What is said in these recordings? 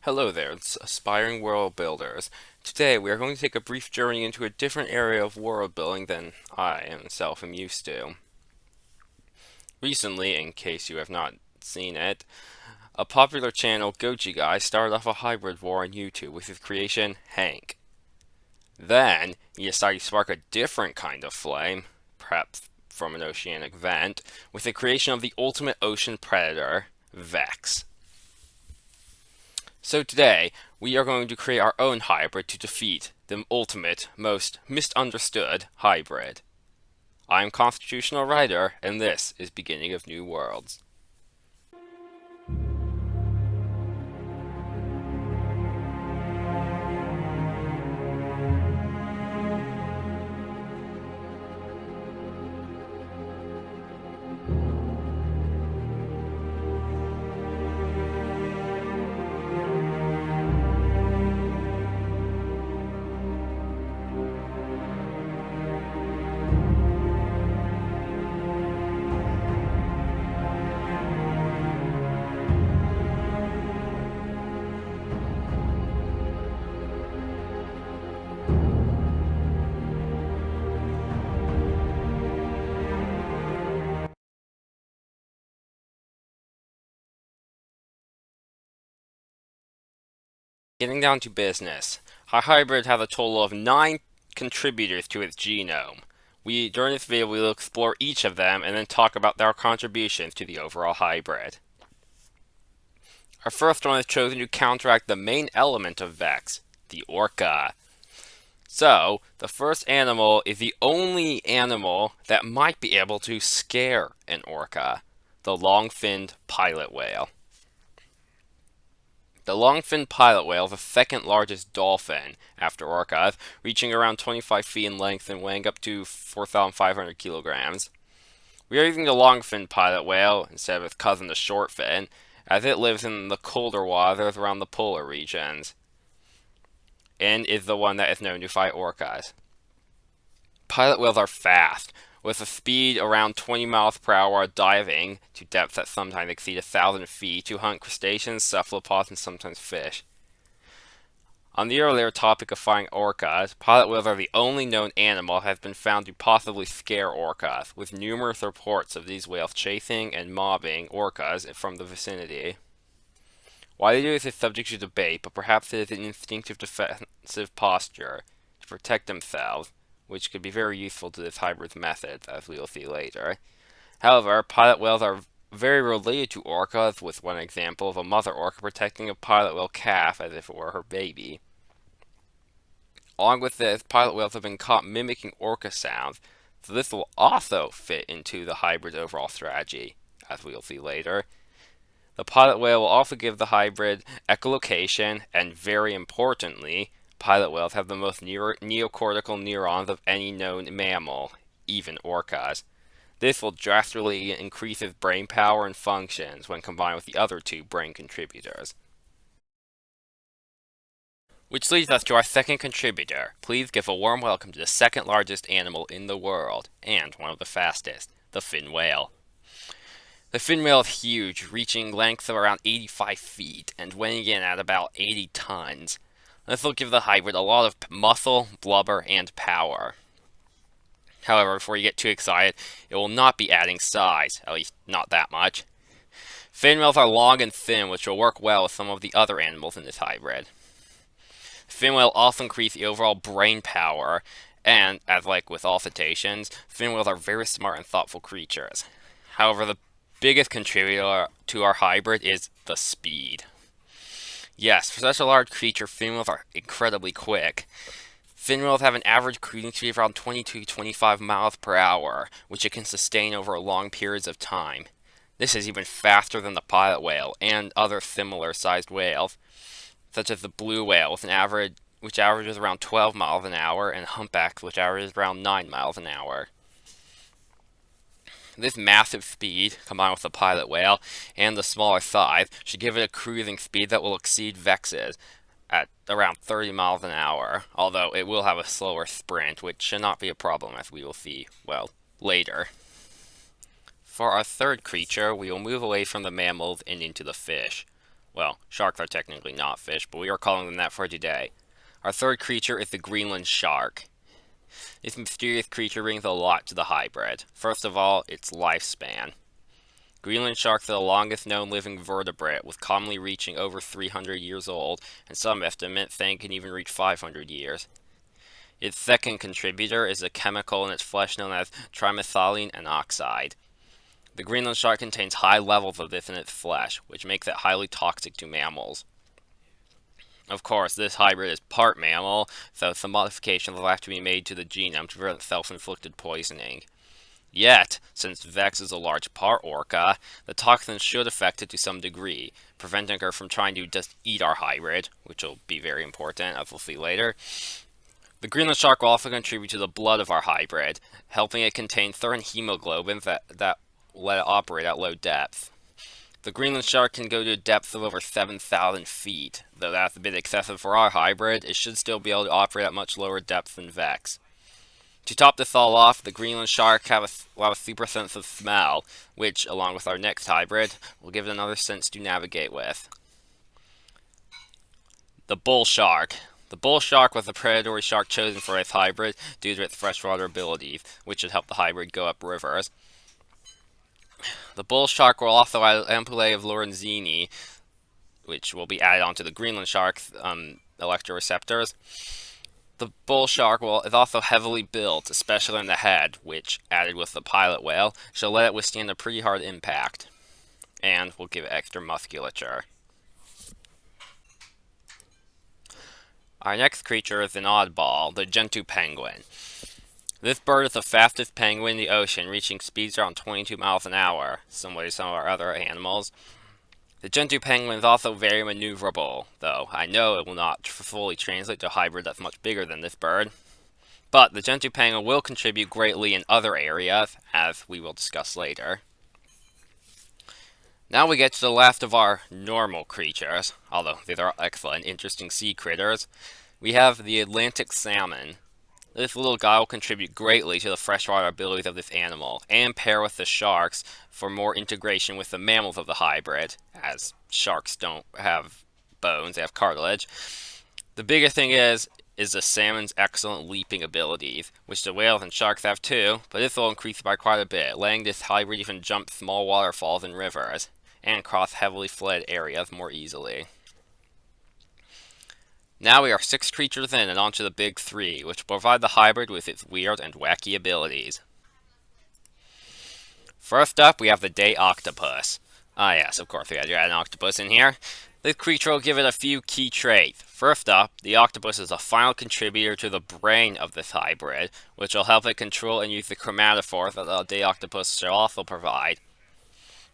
Hello there, it's aspiring world builders. Today we are going to take a brief journey into a different area of world building than I myself am used to. Recently, in case you have not seen it, a popular channel, Goji Guy, started off a hybrid war on YouTube with his creation, Hank. Then, he decided to spark a different kind of flame, perhaps from an oceanic vent, with the creation of the ultimate ocean predator, Vex. So today, we are going to create our own hybrid to defeat the ultimate, most misunderstood hybrid. I am Constitutional Writer, and this is Beginning of New Worlds. Getting down to business, our hybrid has a total of 9 contributors to its genome. During this video, we will explore each of them and then talk about their contributions to the overall hybrid. Our first one is chosen to counteract the main element of Vex, the orca. So, the first animal is the only animal that might be able to scare an orca, the long-finned pilot whale. The long-finned pilot whale is the second largest dolphin after orcas, reaching around 25 feet in length and weighing up to 4,500 kilograms. We are using the long-finned pilot whale instead of its cousin the short-fin, as it lives in the colder waters around the polar regions, and is the one that is known to fight orcas. Pilot whales are fast, with a speed around 20 miles per hour diving to depths that sometimes exceed 1,000 feet to hunt crustaceans, cephalopods, and sometimes fish. On the earlier topic of fighting orcas, pilot whales are the only known animal that has been found to possibly scare orcas, with numerous reports of these whales chasing and mobbing orcas from the vicinity. Why they do this is subject to debate, but perhaps it is an instinctive defensive posture to protect themselves, which could be very useful to this hybrid method, as we will see later. However, pilot whales are very related to orcas, with one example of a mother orca protecting a pilot whale calf as if it were her baby. Along with this, pilot whales have been caught mimicking orca sounds, so this will also fit into the hybrid's overall strategy, as we will see later. The pilot whale will also give the hybrid echolocation, and very importantly, pilot whales have the most neocortical neurons of any known mammal, even orcas. This will drastically increase its brain power and functions when combined with the other two brain contributors. Which leads us to our second contributor. Please give a warm welcome to the second largest animal in the world, and one of the fastest, the fin whale. The fin whale is huge, reaching lengths of around 85 feet and weighing in at about 80 tons. This will give the hybrid a lot of muscle, blubber, and power. However, before you get too excited, it will not be adding size, at least not that much. Fin whales are long and thin, which will work well with some of the other animals in this hybrid. Fin whale also increase the overall brain power, and, as like with all cetaceans, fin whales are very smart and thoughtful creatures. However, the biggest contributor to our hybrid is the speed. Yes, for such a large creature, fin whales are incredibly quick. Fin whales have an average cruising speed of around 22 to 25 miles per hour, which it can sustain over long periods of time. This is even faster than the pilot whale and other similar sized whales, such as the blue whale, which averages around 12 miles an hour, and humpbacks, which averages around 9 miles an hour. This massive speed, combined with the pilot whale and the smaller size, should give it a cruising speed that will exceed Vex's at around 30 miles an hour, although it will have a slower sprint, which should not be a problem, as we will see, well, later. For our third creature, we will move away from the mammals and into the fish. Well, sharks are technically not fish, but we are calling them that for today. Our third creature is the Greenland shark. This mysterious creature brings a lot to the hybrid. First of all, its lifespan. Greenland sharks are the longest known living vertebrate, with commonly reaching over 300 years old, and some estimates they can even reach 500 years. Its second contributor is a chemical in its flesh known as trimethylene N-oxide. The Greenland shark contains high levels of this in its flesh, which makes it highly toxic to mammals. Of course, this hybrid is part mammal, so some modifications will have to be made to the genome to prevent self-inflicted poisoning. Yet, since Vex is a large part orca, the toxin should affect it to some degree, preventing her from trying to just eat our hybrid, which will be very important, as we'll see later. The Greenland shark will also contribute to the blood of our hybrid, helping it contain certain hemoglobins that let it operate at low depth. The Greenland shark can go to a depth of over 7,000 feet. Though that's a bit excessive for our hybrid, it should still be able to operate at much lower depths than Vex. To top this all off, the Greenland shark will have a super sense of smell, which, along with our next hybrid, will give it another sense to navigate with. The bull shark. The bull shark was the predatory shark chosen for its hybrid due to its freshwater abilities, which should help the hybrid go up rivers. The bull shark will also add an ampullae of Lorenzini, which will be added onto the Greenland shark's electroreceptors. The bull shark is also heavily built, especially in the head, which, added with the pilot whale, shall let it withstand a pretty hard impact, and will give it extra musculature. Our next creature is an oddball, the Gentoo penguin. This bird is the fastest penguin in the ocean, reaching speeds around 22 miles an hour, similar to some of our other animals. The Gentoo penguin is also very maneuverable, though I know it will not fully translate to a hybrid that's much bigger than this bird. But the Gentoo penguin will contribute greatly in other areas, as we will discuss later. Now we get to the last of our normal creatures, although these are excellent, interesting sea critters. We have the Atlantic salmon. This little guy will contribute greatly to the freshwater abilities of this animal, and pair with the sharks for more integration with the mammals of the hybrid, as sharks don't have bones, they have cartilage. The bigger thing is the salmon's excellent leaping abilities, which the whales and sharks have too, but this will increase by quite a bit, letting this hybrid even jump small waterfalls and rivers, and cross heavily flooded areas more easily. Now we are 6 creatures in and onto the big 3, which provide the hybrid with its weird and wacky abilities. First up, we have the day octopus. Ah yes, of course we had to add an octopus in here. This creature will give it a few key traits. First up, the octopus is a final contributor to the brain of this hybrid, which will help it control and use the chromatophores that the day octopus shall also provide.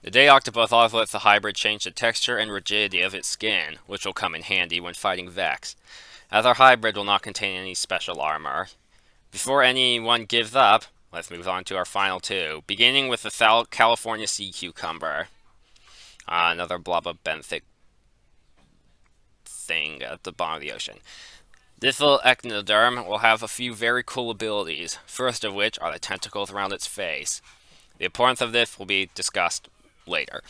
The day octopus also lets the hybrid change the texture and rigidity of its skin, which will come in handy when fighting Vex, as our hybrid will not contain any special armor. Before anyone gives up, let's move on to our final 2, beginning with the California sea cucumber. Another blob of benthic thing at the bottom of the ocean. This little echinoderm will have a few very cool abilities, first of which are the tentacles around its face. The importance of this will be discussed later.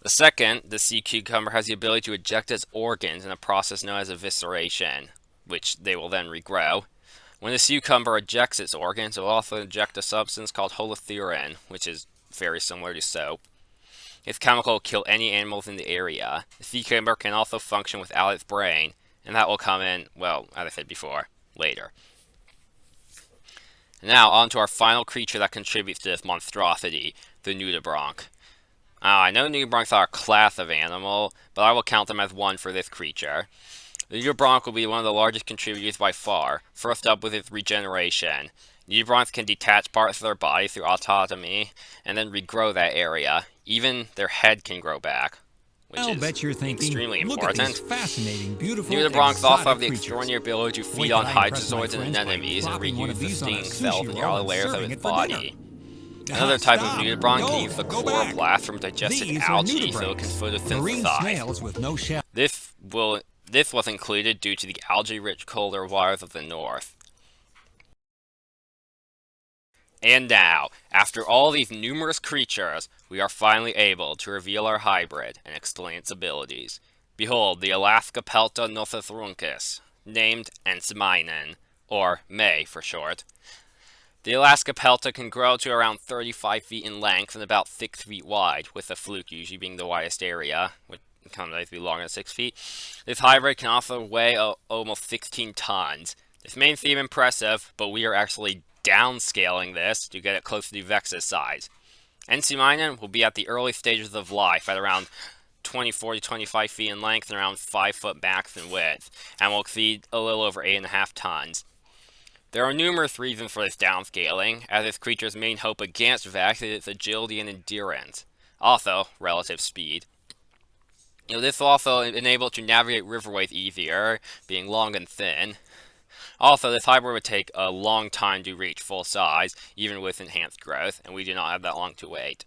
The second, the sea cucumber has the ability to eject its organs in a process known as evisceration, which they will then regrow. When the sea cucumber ejects its organs, it will also eject a substance called holothurian, which is very similar to soap. This chemical will kill any animals in the area. The sea cucumber can also function without its brain, and that will come in, well, as I said before, later. Now, on to our final creature that contributes to this monstrosity, the nudibranch. I know nudibranchs are a class of animal, but I will count them as one for this creature. The nudibranch will be one of the largest contributors by far, first up with its regeneration. Nudibranchs can detach parts of their body through autotomy, and then regrow that area. Even their head can grow back, which is extremely important. Nudibranchs also have the extraordinary ability to feed on hydrozoids and anemones and reuse the stinging cells in the outer layers of its body. Another type of nudibranch can use the chloroplast from digested algae so it can photosynthesize. This was included due to the algae-rich colder waters of the north. And now, after all these numerous creatures, we are finally able to reveal our hybrid and explain its abilities. Behold, the Alaska Pelta nothothrunkus, named Ensimainen, or May for short. The Alaska Pelta can grow to around 35 feet in length and about 6 feet wide, with the fluke usually being the widest area, which can be longer than 6 feet. This hybrid can also weigh almost 16 tons. This may seem impressive, but we are actually downscaling this to get it close to Vex's size. Ensimainen will be at the early stages of life at around 24 to 25 feet in length and around 5 foot max in width, and will exceed a little over 8.5 tons. There are numerous reasons for this downscaling, as this creature's main hope against Vex is its agility and endurance. Also, relative speed. This will also enable it to navigate riverways easier, being long and thin. Also, this hybrid would take a long time to reach full size, even with enhanced growth, and we do not have that long to wait.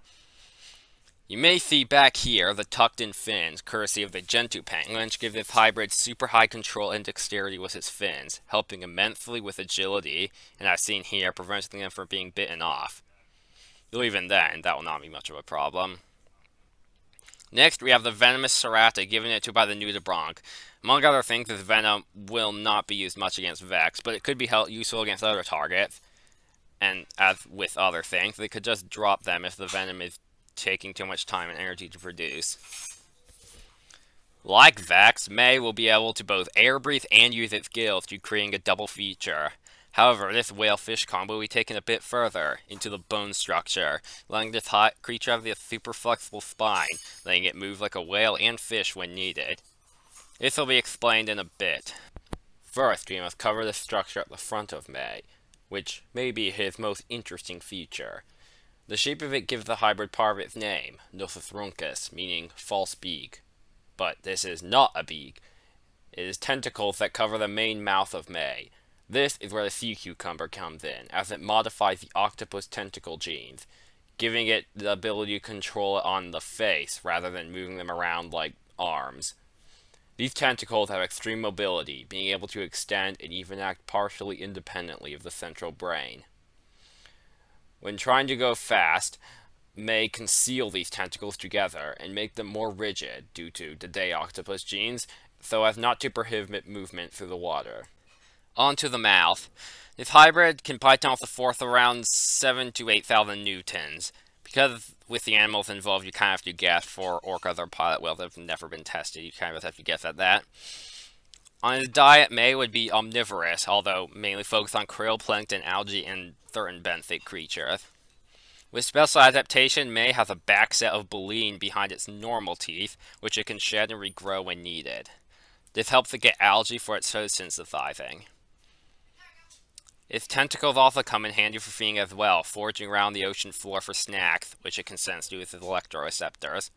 You may see back here the tucked-in fins, courtesy of the Gentoo penguin, which give this hybrid super high control and dexterity with its fins, helping immensely with agility, and as seen here, preventing them from being bitten off. Though even then, that will not be much of a problem. Next, we have the venomous Serrata given it to by the nudibranch. Among other things, this venom will not be used much against Vex, but it could be useful against other targets. And as with other things, they could just drop them if the venom is taking too much time and energy to produce. Like Vex, May will be able to both air breathe and use its gills to create a double feature. However, this whale-fish combo will be taken a bit further into the bone structure, letting this creature have this super flexible spine, letting it move like a whale and fish when needed. This will be explained in a bit. First, we must cover the structure at the front of May, which may be his most interesting feature. The shape of it gives the hybrid part of its name, Nothothrunkus, meaning false beak. But this is not a beak. It is tentacles that cover the main mouth of May. This is where the sea cucumber comes in, as it modifies the octopus tentacle genes, giving it the ability to control it on the face rather than moving them around like arms. These tentacles have extreme mobility, being able to extend and even act partially independently of the central brain. When trying to go fast, May conceal these tentacles together and make them more rigid due to the day octopus genes, so as not to prohibit movement through the water. Onto the mouth. This hybrid can bite down with a force around 7 to 8,000 newtons. Because with the animals involved, you kind of have to guess for orcas or pilot whales that have never been tested. You kind of have to guess at that. On his diet, May would be omnivorous, although mainly focused on krill, plankton, algae, and certain benthic creatures. With special adaptation, May has a back set of baleen behind its normal teeth, which it can shed and regrow when needed. This helps it get algae for its photosynthesizing. Its tentacles also come in handy for feeding as well, foraging around the ocean floor for snacks, which it can sense due to its electroreceptors.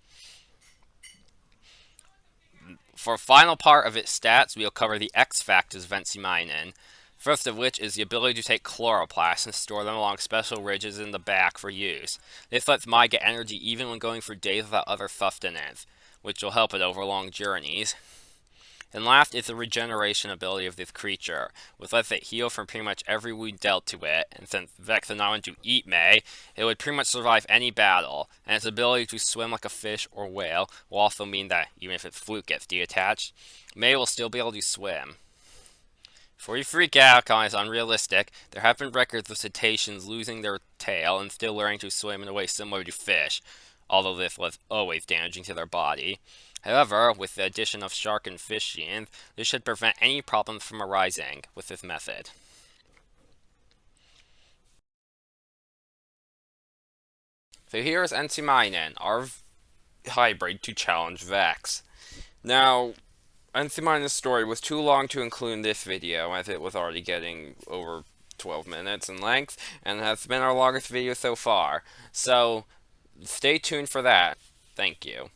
For the final part of its stats, we'll cover the X factors of Ensimainen, first of which is the ability to take chloroplasts and store them along special ridges in the back for use. This lets Mai get energy even when going for days without other sustenance, which will help it over long journeys. And last is the regeneration ability of this creature, which lets it heal from pretty much every wound dealt to it, and since Vex is not going to eat May, it would pretty much survive any battle, and its ability to swim like a fish or whale will also mean that, even if its fluke gets detached, May will still be able to swim. Before you freak out, calling this unrealistic, there have been records of cetaceans losing their tail and still learning to swim in a way similar to fish, although this was always damaging to their body. However, with the addition of shark and fish genes, this should prevent any problems from arising with this method. So here is Ensimainen, our hybrid to challenge Vex. Now, Ensimainen's story was too long to include in this video, as it was already getting over 12 minutes in length, and has been our longest video so far. So, stay tuned for that. Thank you.